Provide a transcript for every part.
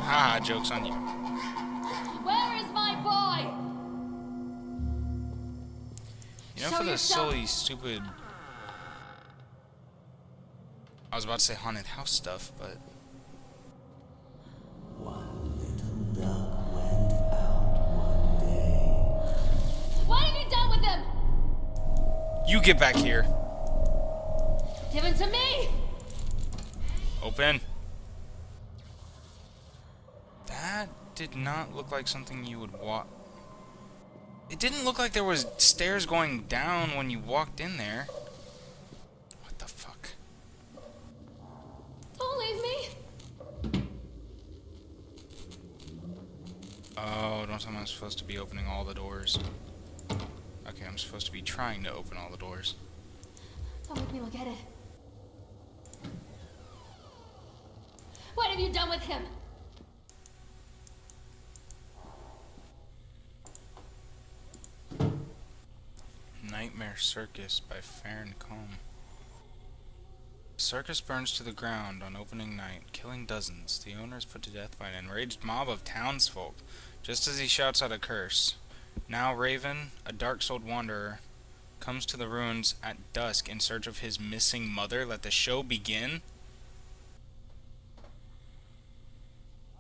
Haha, joke's on you. Where is my boy? You know, Show for the yourself. silly, stupid... I was about to say haunted house stuff, but... One little duck went out one day. What have you done with him? You get back here. Give him to me. Open. That did not look like something you would walk... It didn't look like there was stairs going down when you walked in there. What the fuck? Don't leave me. Oh, don't tell me I'm supposed to be opening all the doors. Okay, I'm supposed to be trying to open all the doors. Don't make me look at it. What have you done with him? Nightmare Circus by Farron Combe. Circus burns to the ground on opening night, killing dozens. The owner is put to death by an enraged mob of townsfolk, just as he shouts out a curse. Now Raven, a dark-souled wanderer, comes to the ruins at dusk in search of his missing mother. Let the show begin.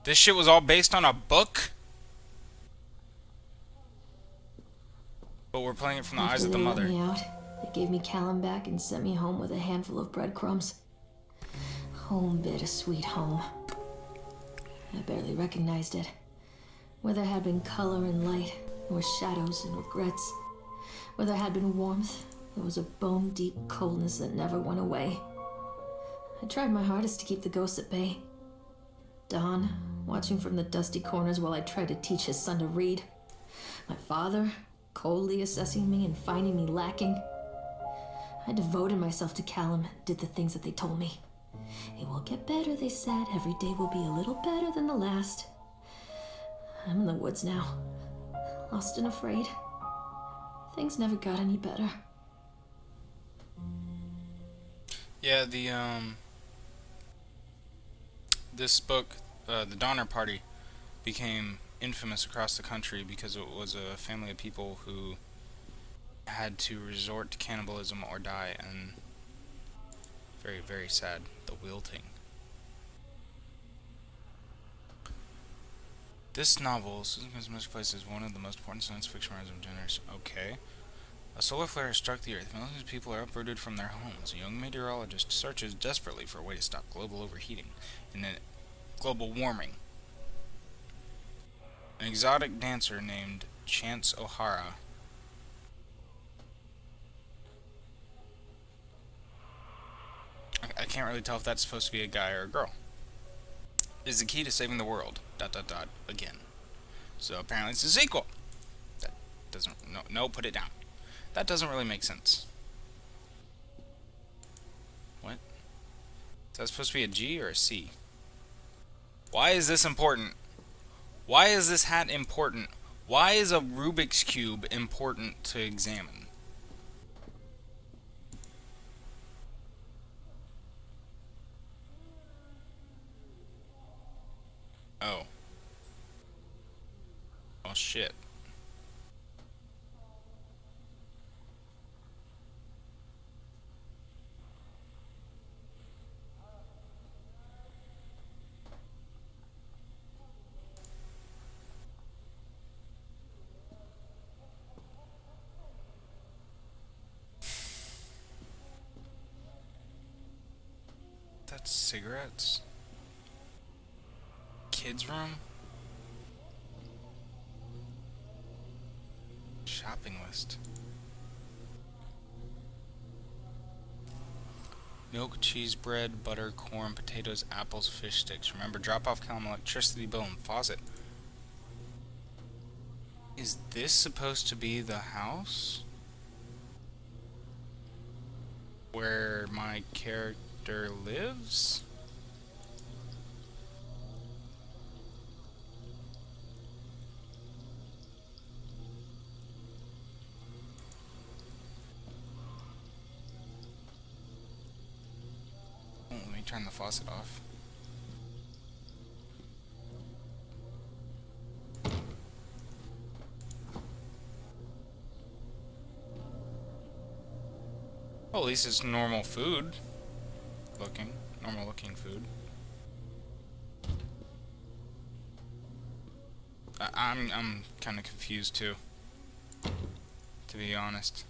This shit was all based on a book? But we're playing it from the eyes of the mother. They let me out. They gave me Callum back and sent me home with a handful of breadcrumbs. Home, bittersweet home. I barely recognized it. Where there had been color and light, there were shadows and regrets. Where there had been warmth, there was a bone-deep coldness that never went away. I tried my hardest to keep the ghosts at bay. Don, watching from the dusty corners while I tried to teach his son to read. My father, coldly assessing me and finding me lacking. I devoted myself to Callum, did the things that they told me. It will get better, they said. Every day will be a little better than the last. I'm in the woods now, lost and afraid. Things never got any better. Yeah, this book, The Donner Party, became infamous across the country because it was a family of people who had to resort to cannibalism or die, and very, very sad. The wilting. This novel, Susan Misplaced, places one of the most important science fiction writers of generation. Okay. A solar flare has struck the Earth. Millions of people are uprooted from their homes. A young meteorologist searches desperately for a way to stop global overheating and then global warming. An exotic dancer named Chance O'Hara I can't really tell if that's supposed to be a guy or a girl. Is the key to saving the world. ... Again. So apparently it's a sequel. That doesn't... No, put it down. That doesn't really make sense. What? Is that supposed to be a G or a C? Why is this important? Why is this hat important? Why is a Rubik's Cube important to examine? Oh. Oh shit. That's cigarettes? Kids' room? Shopping list. Milk, cheese, bread, butter, corn, potatoes, apples, fish sticks. Remember, drop off Callum electricity bill and faucet. Is this supposed to be the house? Where my character lives? Oh, let me turn the faucet off. Well, at least it's normal food looking. Normal looking food. I'm kind of confused too, to be honest.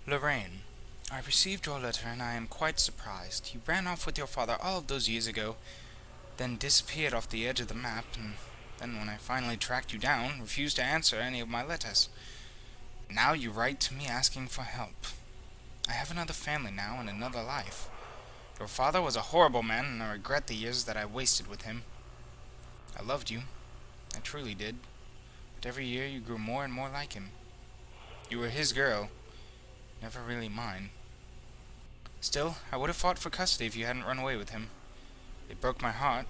Lorraine, I received your letter and I am quite surprised. You ran off with your father all of those years ago, then disappeared off the edge of the map, and then when I finally tracked you down, refused to answer any of my letters. Now you write to me asking for help. I have another family now and another life. Your father was a horrible man, and I regret the years that I wasted with him. I loved you. I truly did. But every year you grew more and more like him. You were his girl, never really mine. Still, I would have fought for custody if you hadn't run away with him. It broke my heart,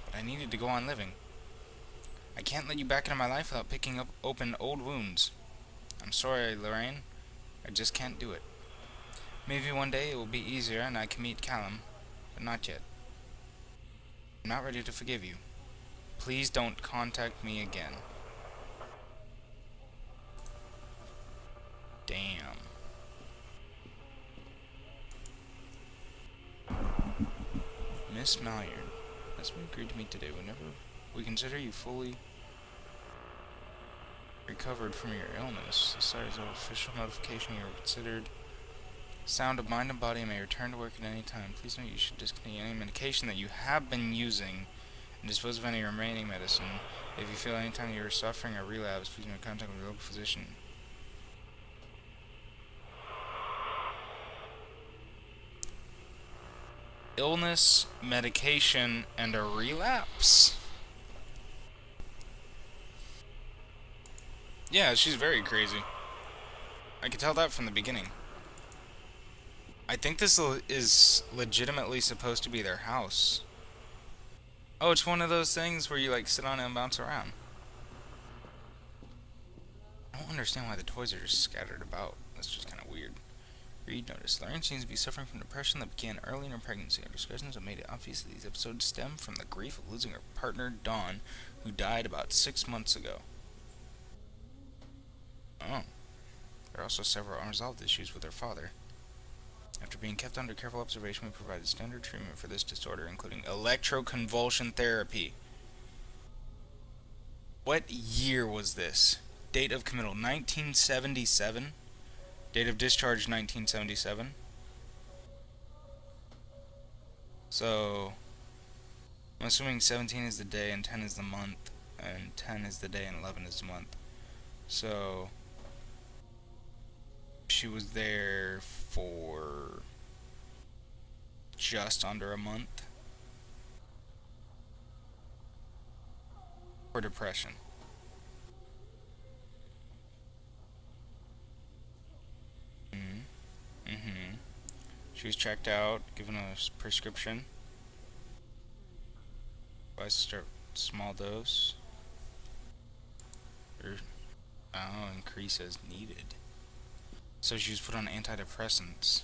but I needed to go on living. I can't let you back into my life without picking up open old wounds. I'm sorry, Lorraine. I just can't do it. Maybe one day it will be easier and I can meet Callum, but not yet. I'm not ready to forgive you. Please don't contact me again. Damn. Miss Malliard, as we agreed to meet today, whenever we consider you fully recovered from your illness, the site is an official notification you are considered sound of mind and body and may return to work at any time. Please note you should discontinue any medication that you have been using and dispose of any remaining medicine. If you feel any time you are suffering a relapse, please make contact with your local physician. Illness, medication, and a relapse? Yeah, she's very crazy. I could tell that from the beginning. I think this is legitimately supposed to be their house. Oh, it's one of those things where you like sit on it and bounce around. I don't understand why the toys are just scattered about. That's just kind of weird. Read notice. Lorraine seems to be suffering from depression that began early in her pregnancy. Our discussions have made it obvious that these episodes stem from the grief of losing her partner, Dawn, who died about 6 months ago. Oh. There are also several unresolved issues with her father. After being kept under careful observation, we provided standard treatment for this disorder, including electroconvulsion therapy. What year was this? Date of committal, 1977? Date of discharge, 1977. So, I'm assuming 17 is the day and 10 is the month, and 10 is the day and 11 is the month. So, she was there for just under a month for depression. She was checked out, given a prescription. Advised to start small dose. Or, increase as needed. So she was put on antidepressants.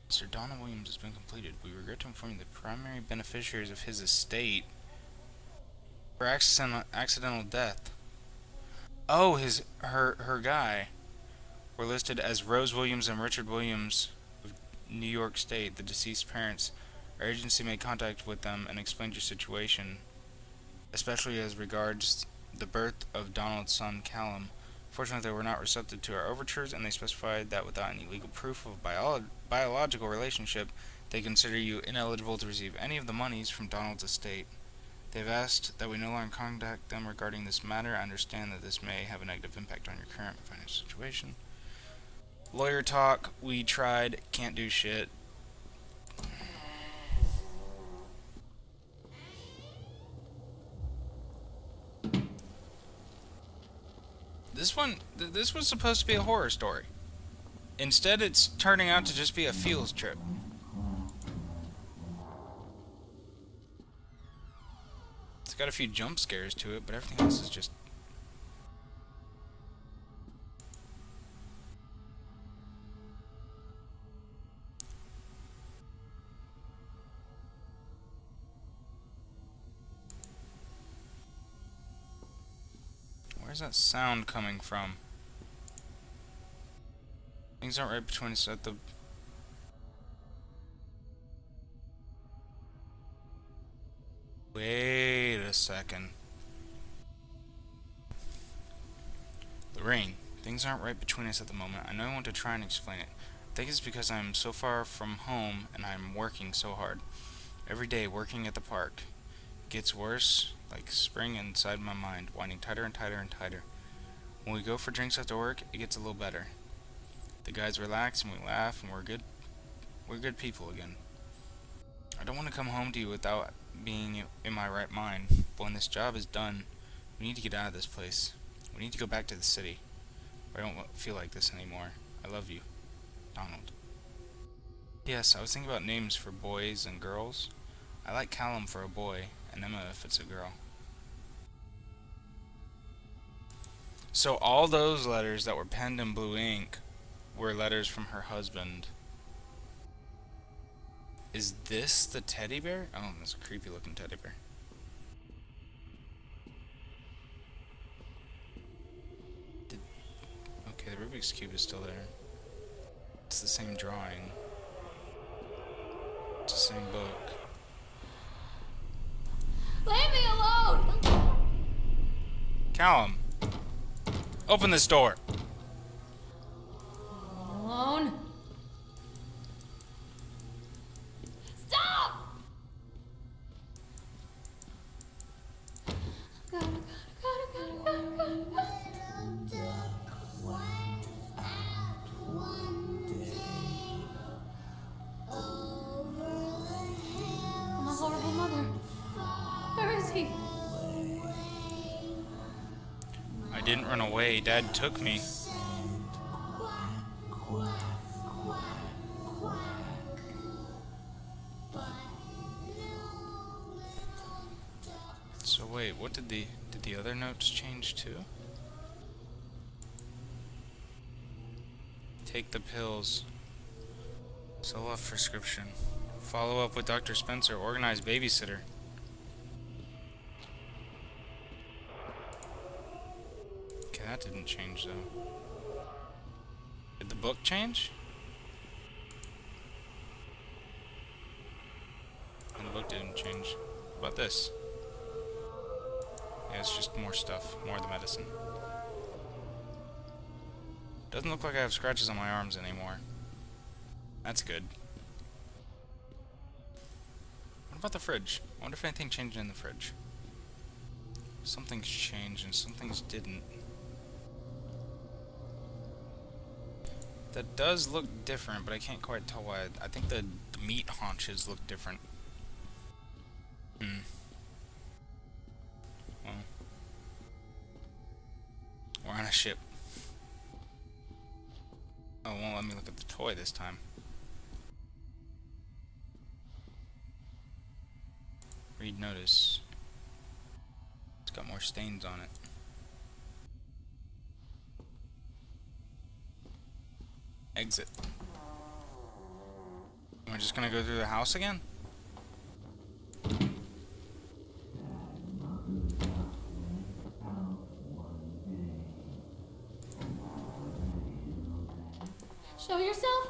Sir Donald Williams has been completed. We regret to inform you the primary beneficiaries of his estate for accidental death. Oh, her guy were listed as Rose Williams and Richard Williams of New York State. The deceased parents. Our agency made contact with them and explained your situation, especially as regards the birth of Donald's son Callum. Fortunately, they were not receptive to our overtures, and they specified that without any legal proof of biological relationship, they consider you ineligible to receive any of the monies from Donald's estate. They've asked that we no longer contact them regarding this matter. I understand that this may have a negative impact on your current financial situation. Lawyer talk, we tried, can't do shit. This was supposed to be a horror story. Instead, it's turning out to just be a field trip. It's got a few jump scares to it, but everything else is just... Where's that sound coming from? Things aren't right between us at the... Wait a second. Lorraine, things aren't right between us at the moment. I know I want to try and explain it. I think it's because I'm so far from home and I'm working so hard. Every day working at the park. It gets worse, like spring inside my mind, winding tighter and tighter and tighter. When we go for drinks after work, it gets a little better. The guys relax and we laugh and we're good people again. I don't want to come home to you without being in my right mind. But when this job is done, we need to get out of this place. We need to go back to the city. I don't feel like this anymore. I love you. Donald. Yes, I was thinking about names for boys and girls. I like Callum for a boy, and Emma if it's a girl. So all those letters that were penned in blue ink were letters from her husband. Is this the teddy bear? Oh, that's a creepy looking teddy bear. Okay, the Rubik's Cube is still there. It's the same drawing. It's the same book. Leave me alone! Callum! Open this door! Alone? Stop! Gotta. I'm a horrible mother. Where is he? I didn't run away. Dad took me. So wait, what did the other notes change too? Take the pills. Sell off prescription. Follow up with Dr. Spencer. Organize babysitter. Okay, that didn't change though. Did the book change? And the book didn't change. What about this? Yeah, it's just more stuff. More of the medicine. Doesn't look like I have scratches on my arms anymore. That's good. What about the fridge? I wonder if anything changed in the fridge. Something's changed and some things didn't. That does look different, but I can't quite tell why. I think the meat haunches look different. Well, we're on a ship. Oh, it won't let me look at the toy this time. Read notice. It's got more stains on it. Exit. We're just gonna go through the house again? Show yourself?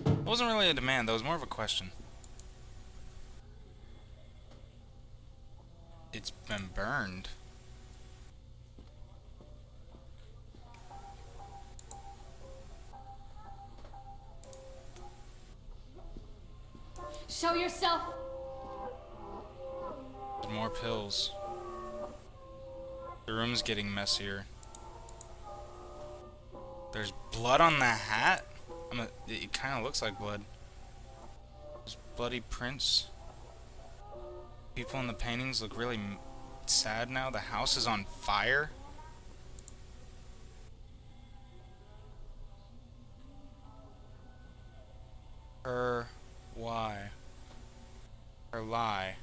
It wasn't really a demand, that was more of a question. It's been burned. Show yourself! More pills. The room's getting messier. There's blood on the hat? It kind of looks like blood. There's bloody prints. People in the paintings look really sad now. The house is on fire. Her why? Her lie.